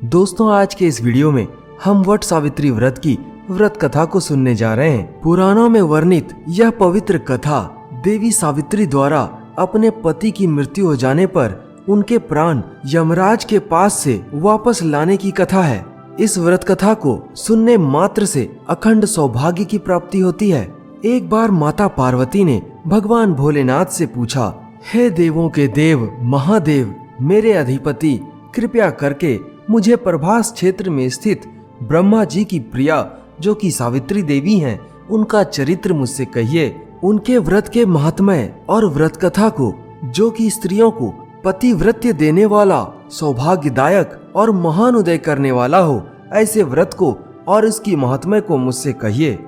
दोस्तों, आज के इस वीडियो में हम वट सावित्री व्रत की व्रत कथा को सुनने जा रहे हैं। पुराणों में वर्णित यह पवित्र कथा देवी सावित्री द्वारा अपने पति की मृत्यु हो जाने पर उनके प्राण यमराज के पास से वापस लाने की कथा है। इस व्रत कथा को सुनने मात्र से अखंड सौभाग्य की प्राप्ति होती है। एक बार माता पार्वती ने भगवान भोलेनाथ से पूछा, हे देवों के देव महादेव, मेरे अधिपति, कृपया करके मुझे प्रभास क्षेत्र में स्थित ब्रह्मा जी की प्रिया जो कि सावित्री देवी हैं, उनका चरित्र मुझसे कहिए। उनके व्रत के महात्म्य और व्रत कथा को, जो कि स्त्रियों को पतिव्रत्य देने वाला, सौभाग्यदायक और महान उदय करने वाला हो, ऐसे व्रत को और इसकी महात्म्य को मुझसे कहिए।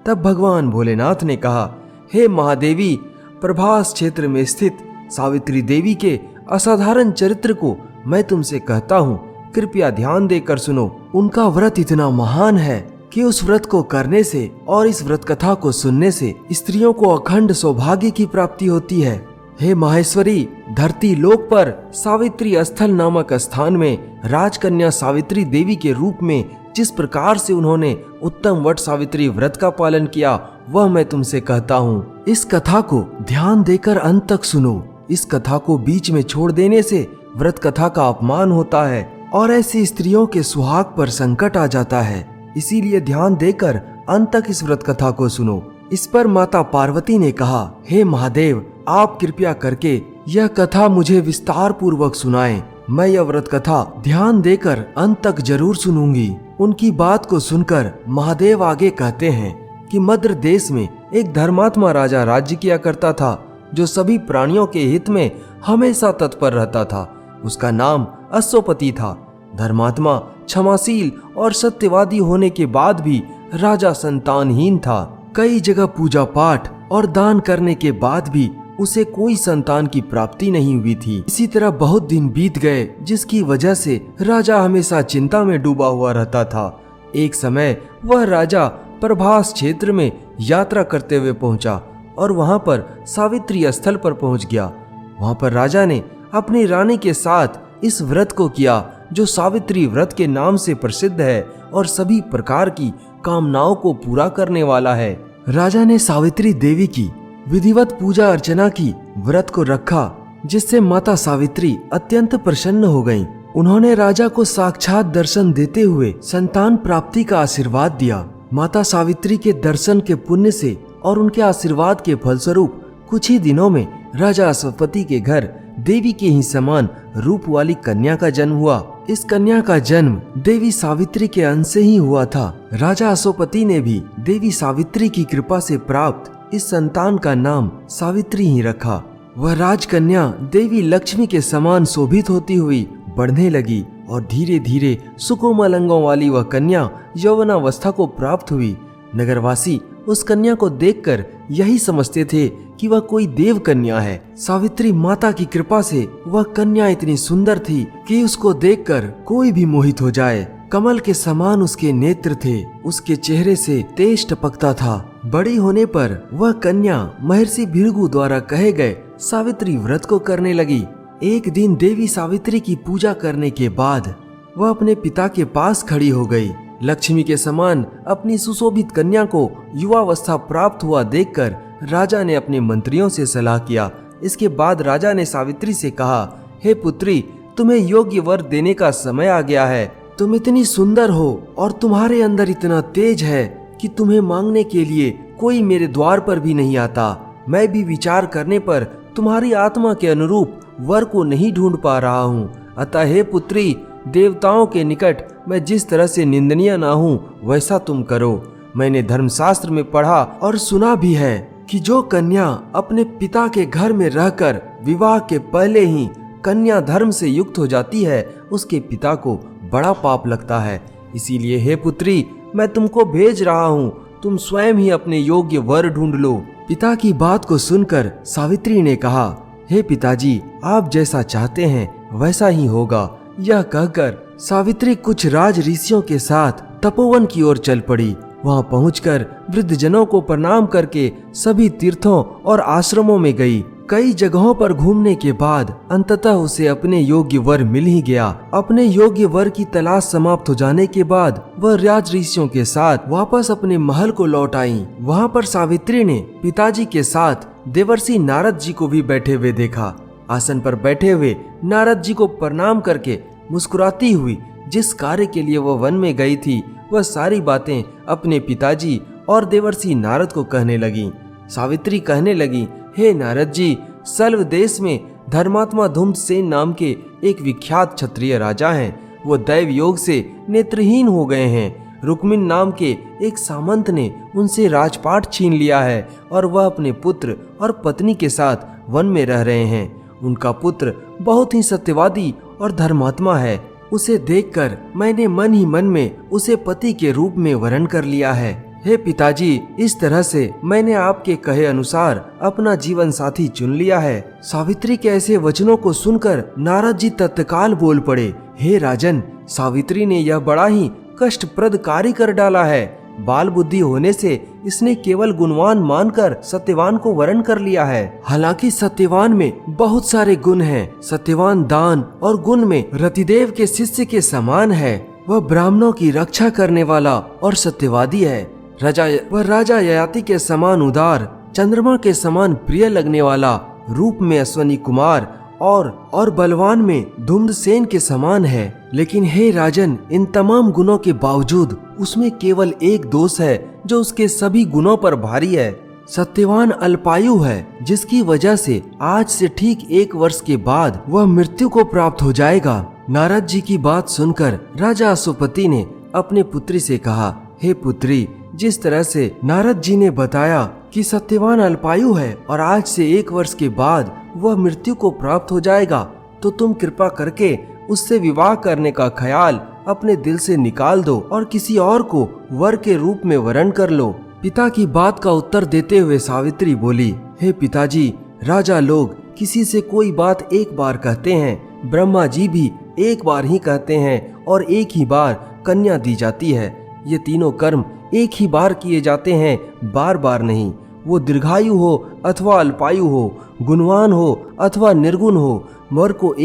तब भगवान भोलेनाथ ने कहा, हे महादेवी, प्रभास क्षेत्र में स्थित सावित्री देवी के असाधारण चरित्र को मैं तुमसे कहता हूँ, कृपया ध्यान देकर सुनो। उनका व्रत इतना महान है कि उस व्रत को करने से और इस व्रत कथा को सुनने से स्त्रियों को अखंड सौभाग्य की प्राप्ति होती है। हे माहेश्वरी, धरती लोक पर सावित्री स्थल नामक स्थान में राजकन्या सावित्री देवी के रूप में जिस प्रकार से उन्होंने उत्तम वट सावित्री व्रत का पालन किया, वह मैं तुमसे कहता हूँ। इस कथा को ध्यान देकर अंत तक सुनो। इस कथा को बीच में छोड़ देने से व्रत कथा का अपमान होता है और ऐसी स्त्रियों के सुहाग पर संकट आ जाता है। इसीलिए ध्यान देकर अंत तक इस व्रत कथा को सुनो। इस पर माता पार्वती ने कहा, हे महादेव, आप कृपया करके यह कथा मुझे विस्तार पूर्वक सुनाएं। मैं यह व्रत कथा ध्यान देकर अंत तक जरूर सुनूंगी। उनकी बात को सुनकर महादेव आगे कहते हैं कि मद्र देश में एक धर्मात्मा राजा राज्य किया करता था, जो सभी प्राणियों के हित में हमेशा तत्पर रहता था। उसका नाम अश्वपति था। धर्मात्मा क्षमाशील और सत्यवादी होने के बाद भी राजा संतानहीन था। कई जगह पूजा पाठ और दान करने के बाद भी उसे कोई संतान की प्राप्ति नहीं हुई थी। इसी तरह बहुत दिन बीत गए, जिसकी वजह से राजा हमेशा चिंता में डूबा हुआ रहता था। एक समय वह राजा प्रभास क्षेत्र में यात्रा करते हुए पहुंचा और वहां पर सावित्री स्थल पर पहुंच गया। वहां पर राजा ने अपनी रानी के साथ इस व्रत को किया, जो सावित्री व्रत के नाम से प्रसिद्ध है और सभी प्रकार की कामनाओं को पूरा करने वाला है। राजा ने सावित्री देवी की विधिवत पूजा अर्चना की, व्रत को रखा, जिससे माता सावित्री अत्यंत प्रसन्न हो गईं। उन्होंने राजा को साक्षात दर्शन देते हुए संतान प्राप्ति का आशीर्वाद दिया। माता सावित्री के दर्शन के पुण्य से और उनके आशीर्वाद के फलस्वरूप कुछ ही दिनों में राजा अश्वपति के घर देवी के ही समान रूप वाली कन्या का जन्म हुआ। इस कन्या का जन्म देवी सावित्री के अंश से ही हुआ था। राजा अश्वपति ने भी देवी सावित्री की कृपा से प्राप्त इस संतान का नाम सावित्री ही रखा। वह राजकन्या देवी लक्ष्मी के समान शोभित होती हुई बढ़ने लगी और धीरे धीरे सुकोमल अंगों वाली वह कन्या यौवनावस्था को प्राप्त हुई। नगरवासी उस कन्या को देखकर यही समझते थे कि वह कोई देव कन्या है। सावित्री माता की कृपा से वह कन्या इतनी सुंदर थी कि उसको देखकर कोई भी मोहित हो जाए। कमल के समान उसके नेत्र थे, उसके चेहरे से तेज टपकता था। बड़ी होने पर वह कन्या महर्षि भृगु द्वारा कहे गए सावित्री व्रत को करने लगी। एक दिन देवी सावित्री की पूजा करने के बाद वह अपने पिता के पास खड़ी हो गई। लक्ष्मी के समान अपनी सुशोभित कन्या को युवावस्था प्राप्त हुआ देखकर राजा ने अपने मंत्रियों से सलाह किया। इसके बाद राजा ने सावित्री से कहा, हे पुत्री, तुम्हें योग्य वर देने का समय आ गया है। तुम इतनी सुंदर हो और तुम्हारे अंदर इतना तेज है कि तुम्हें मांगने के लिए कोई मेरे द्वार पर भी नहीं आता। मैं भी विचार करने पर तुम्हारी आत्मा के अनुरूप वर को नहीं ढूंढ पा रहा हूँ। अतः हे पुत्री, देवताओं के निकट मैं जिस तरह से निंदनीय ना हूँ, वैसा तुम करो। मैंने धर्मशास्त्र में पढ़ा और सुना भी है कि जो कन्या अपने पिता के घर में रहकर विवाह के पहले ही कन्या धर्म से युक्त हो जाती है, उसके पिता को बड़ा पाप लगता है। इसीलिए हे पुत्री, मैं तुमको भेज रहा हूँ, तुम स्वयं ही अपने योग्य वर ढूंढ लो। पिता की बात को सुनकर सावित्री ने कहा, हे पिताजी, आप जैसा चाहते हैं वैसा ही होगा। यह कहकर सावित्री कुछ राज ऋषियों के साथ तपोवन की ओर चल पड़ी। वहां पहुंचकर वृद्धजनों को प्रणाम करके सभी तीर्थों और आश्रमों में गई कई जगहों पर घूमने के बाद अंततः उसे अपने योग्य वर मिल ही गया। अपने योग्य वर की तलाश समाप्त हो जाने के बाद वह राज ऋषियों के साथ वापस अपने महल को लौट आई। वहाँ पर सावित्री ने पिताजी के साथ देवर्षि नारद जी को भी बैठे हुए देखा। आसन पर बैठे हुए नारद जी को प्रणाम करके मुस्कुराती हुई जिस कार्य के लिए वह वन में गई थी वह सारी बातें अपने पिताजी और देवर्षि नारद को कहने लगी। सावित्री कहने लगी, हे नारद जी, सल्व देश में धर्मात्मा धूम्रसेन नाम के एक विख्यात क्षत्रिय राजा हैं। वो दैव योग से नेत्रहीन हो गए हैं। रुक्मिन नाम के एक सामंत ने उनसे राजपाट छीन लिया है और वह अपने पुत्र और पत्नी के साथ वन में रह रहे हैं। उनका पुत्र बहुत ही सत्यवादी और धर्मात्मा है। उसे देखकर मैंने मन ही मन में उसे पति के रूप में वरण कर लिया है। हे पिताजी, इस तरह से मैंने आपके कहे अनुसार अपना जीवन साथी चुन लिया है। सावित्री के ऐसे वचनों को सुनकर नारद जी तत्काल बोल पड़े, हे राजन, सावित्री ने यह बड़ा ही कष्टप्रद कार्य कर डाला है। बाल बुद्धि होने से इसने केवल गुणवान मानकर सत्यवान को वरण कर लिया है। हालांकि सत्यवान में बहुत सारे गुण हैं। सत्यवान दान और गुण में रतिदेव के शिष्य के समान है। वह ब्राह्मणों की रक्षा करने वाला और सत्यवादी है। वह राजा ययाति के समान उदार, चंद्रमा के समान प्रिय लगने वाला, रूप में अश्वनी कुमार और बलवान में धूम्रसेन के समान है। लेकिन हे राजन, इन तमाम गुणों के बावजूद उसमें केवल एक दोष है जो उसके सभी गुणों पर भारी है। सत्यवान अल्पायु है, जिसकी वजह से आज से ठीक 1 वर्ष के बाद वह मृत्यु को प्राप्त हो जाएगा। नारद जी की बात सुनकर राजा अश्वपति ने अपने पुत्री से कहा, हे पुत्री, जिस तरह से नारद जी ने बताया कि सत्यवान अल्पायु है और आज से 1 वर्ष के बाद वह मृत्यु को प्राप्त हो जाएगा, तो तुम कृपा करके उससे विवाह करने का ख्याल अपने दिल से निकाल दो और किसी और को वर के रूप में वरण कर लो। पिता की बात का उत्तर देते हुए सावित्री बोली, हे पिताजी, राजा लोग किसी से कोई बात एक बार कहते हैं, ब्रह्मा जी भी एक बार ही कहते हैं और एक ही बार कन्या दी जाती है। ये तीनों कर्म एक ही बार किए जाते हैं, बार बार नहीं। वो दीर्घायु हो अथवा अल्पायु हो, गुणवान हो अथवा निर्गुण हो, वर को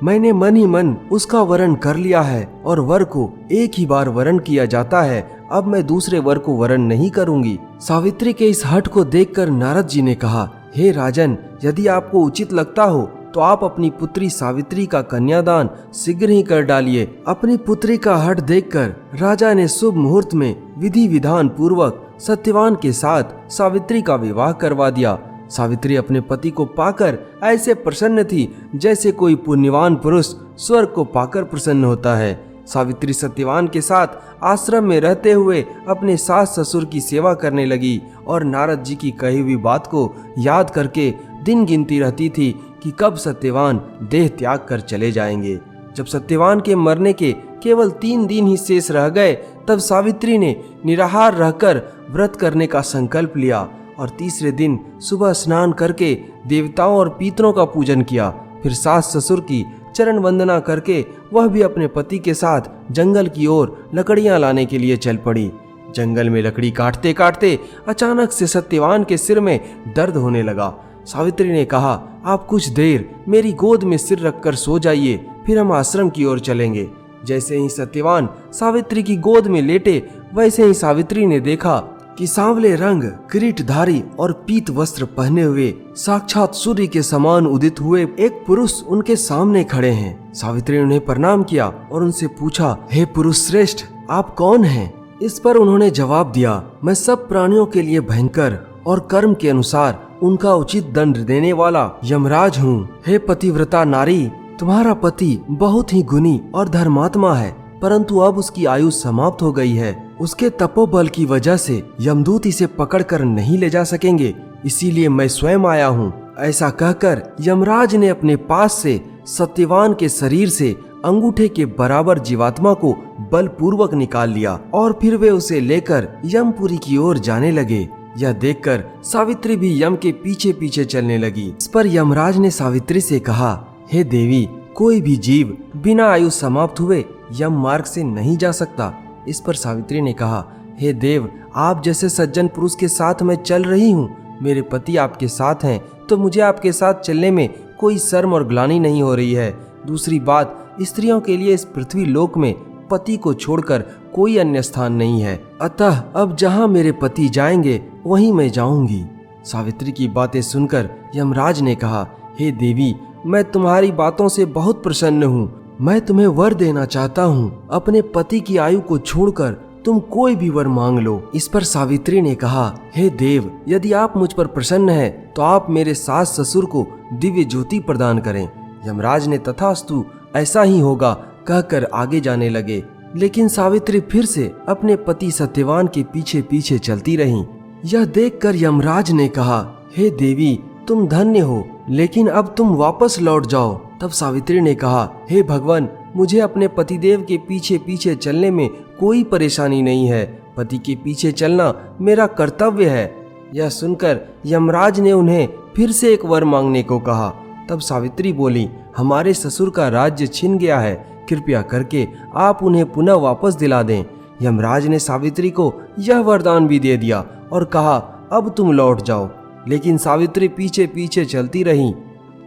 मैंने मन ही मन उसका वरण कर लिया है और वर को एक ही बार वरण किया जाता है। अब मैं दूसरे वर को वरण नहीं करूंगी। सावित्री के इस हठ को देखकर नारद जी ने कहा, हे राजन, यदि आपको उचित लगता हो तो आप अपनी पुत्री सावित्री का कन्यादान शीघ्र ही कर डालिए। अपनी पुत्री का हठ देखकर राजा ने शुभ मुहूर्त में विधि विधान पूर्वक सत्यवान के साथ सावित्री का विवाह करवा दिया। सावित्री अपने पति को पाकर ऐसे प्रसन्न थी जैसे कोई पुण्यवान पुरुष स्वर्ग को पाकर प्रसन्न होता है। सावित्री सत्यवान के साथ आश्रम में रहते हुए अपने सास ससुर की सेवा करने लगी और नारद जी की कही हुई बात को याद करके दिन गिनती रहती थी कि कब सत्यवान देह त्याग कर चले जाएंगे। जब सत्यवान के मरने के केवल 3 दिन ही शेष रह गए, तब सावित्री ने निराहार रहकर व्रत करने का संकल्प लिया और तीसरे दिन सुबह स्नान करके देवताओं और पितरों का पूजन किया। फिर सास ससुर की चरण वंदना करके वह भी अपने पति के साथ जंगल की ओर लकड़ियां लाने के लिए चल पड़ी। जंगल में लकड़ी काटते काटते अचानक से सत्यवान के सिर में दर्द होने लगा। सावित्री ने कहा, आप कुछ देर मेरी गोद में सिर रखकर सो जाइए, फिर हम आश्रम की ओर चलेंगे। जैसे ही सत्यवान सावित्री की गोद में लेटे, वैसे ही सावित्री ने देखा कि सांवले रंग, किरीटधारी और पीत वस्त्र पहने हुए साक्षात सूर्य के समान उदित हुए एक पुरुष उनके सामने खड़े हैं। सावित्री ने उन्हें प्रणाम किया और उनसे पूछा, हे पुरुष श्रेष्ठ, आप कौन हैं? इस पर उन्होंने जवाब दिया, मैं सब प्राणियों के लिए भयंकर और कर्म के अनुसार उनका उचित दंड देने वाला यमराज हूँ। हे पतिव्रता नारी, तुम्हारा पति बहुत ही गुणी और धर्मात्मा है, परंतु अब उसकी आयु समाप्त हो गई है। उसके तपोबल की वजह से यमदूत इसे पकड़कर नहीं ले जा सकेंगे, इसीलिए मैं स्वयं आया हूँ। ऐसा कहकर यमराज ने अपने पास से सत्यवान के शरीर से अंगूठे के बराबर जीवात्मा को बलपूर्वक निकाल लिया और फिर वे उसे लेकर यमपुरी की ओर जाने लगे। यह देखकर सावित्री भी यम के पीछे पीछे चलने लगी। इस पर यमराज ने सावित्री से कहा, हे देवी, कोई भी जीव बिना आयु समाप्त हुए यम मार्ग से नहीं जा सकता। इस पर सावित्री ने कहा, हे देव, आप जैसे सज्जन पुरुष के साथ मैं चल रही हूँ, मेरे पति आपके साथ हैं तो मुझे आपके साथ चलने में कोई शर्म और ग्लानि नहीं हो रही है। दूसरी बात, स्त्रियों के लिए इस पृथ्वी लोक में पति को छोड़कर कोई अन्य स्थान नहीं है, अतः अब जहाँ मेरे पति जाएंगे वहीं मैं जाऊंगी। सावित्री की बातें सुनकर यमराज ने कहा, हे देवी, मैं तुम्हारी बातों से बहुत प्रसन्न हूँ। मैं तुम्हें वर देना चाहता हूँ। अपने पति की आयु को छोड़कर तुम कोई भी वर मांग लो। इस पर सावित्री ने कहा, हे देव, यदि आप मुझ पर प्रसन्न हैं तो आप मेरे सास ससुर को दिव्य ज्योति प्रदान करें। यमराज ने तथास्तु, ऐसा ही होगा कहकर आगे जाने लगे। लेकिन सावित्री फिर से अपने पति सत्यवान के पीछे पीछे चलती रहीं। यह देखकर यमराज ने कहा, हे देवी, तुम धन्य हो, लेकिन अब तुम वापस लौट जाओ। तब सावित्री ने कहा, हे भगवान, मुझे अपने पतिदेव के पीछे पीछे चलने में कोई परेशानी नहीं है। पति के पीछे चलना मेरा कर्तव्य है। यह सुनकर यमराज ने उन्हें फिर से एक वर मांगने को कहा। तब सावित्री बोली, हमारे ससुर का राज्य छिन गया है, कृपया करके आप उन्हें पुनः वापस दिला दें। यमराज ने सावित्री को यह वरदान भी दे दिया और कहा, अब तुम लौट जाओ। लेकिन सावित्री पीछे पीछे चलती रही।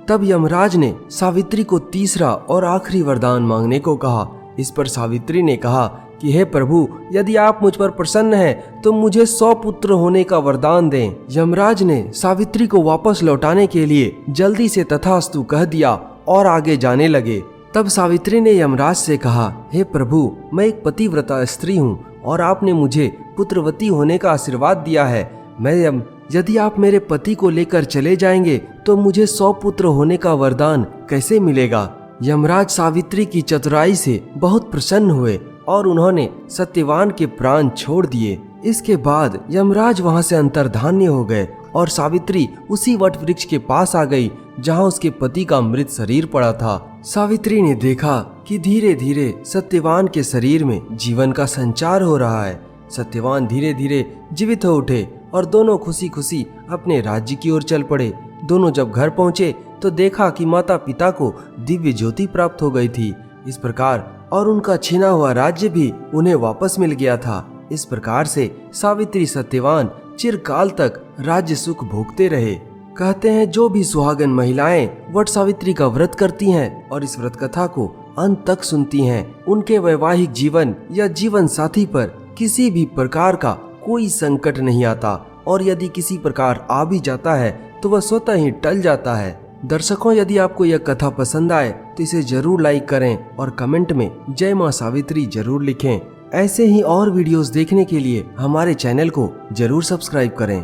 तब यमराज ने सावित्री को तीसरा और आखिरी वरदान मांगने को कहा। इस पर सावित्री ने कहा कि हे प्रभु, यदि आप मुझ पर प्रसन्न हैं तो मुझे 100 पुत्र होने का वरदान दें। यमराज ने सावित्री को वापस लौटाने के लिए जल्दी से तथास्तु कह दिया और आगे जाने लगे। तब सावित्री ने यमराज से कहा, हे प्रभु, मैं एक पतिव्रता स्त्री हूँ और आपने मुझे पुत्रवती होने का आशीर्वाद दिया है। यदि आप मेरे पति को लेकर चले जाएंगे तो मुझे 100 पुत्र होने का वरदान कैसे मिलेगा। यमराज सावित्री की चतुराई से बहुत प्रसन्न हुए और उन्होंने सत्यवान के प्राण छोड़ दिए। इसके बाद यमराज वहां से अंतर्धान्य हो गए और सावित्री उसी वट वृक्ष के पास आ गई जहां उसके पति का मृत शरीर पड़ा था। सावित्री ने देखा कि धीरे धीरे सत्यवान के शरीर में जीवन का संचार हो रहा है। सत्यवान धीरे धीरे जीवित हो उठे और दोनों खुशी खुशी अपने राज्य की ओर चल पड़े। दोनों जब घर पहुंचे तो देखा कि माता पिता को दिव्य ज्योति प्राप्त हो गई थी। इस प्रकार और उनका छिना हुआ राज्य भी उन्हें वापस मिल गया था। इस प्रकार से सावित्री सत्यवान चिरकाल तक राज्य सुख भोगते रहे। कहते हैं, जो भी सुहागन महिलाएं वट सावित्री का व्रत करती हैं और इस व्रत कथा को अंत तक सुनती हैं, उनके वैवाहिक जीवन या जीवन साथी पर किसी भी प्रकार का कोई संकट नहीं आता और यदि किसी प्रकार आ भी जाता है तो वह स्वतः ही टल जाता है। दर्शकों, यदि आपको यह कथा पसंद आए तो इसे जरूर लाइक करें और कमेंट में जय मां सावित्री जरूर लिखें। ऐसे ही और वीडियोस देखने के लिए हमारे चैनल को जरूर सब्सक्राइब करें।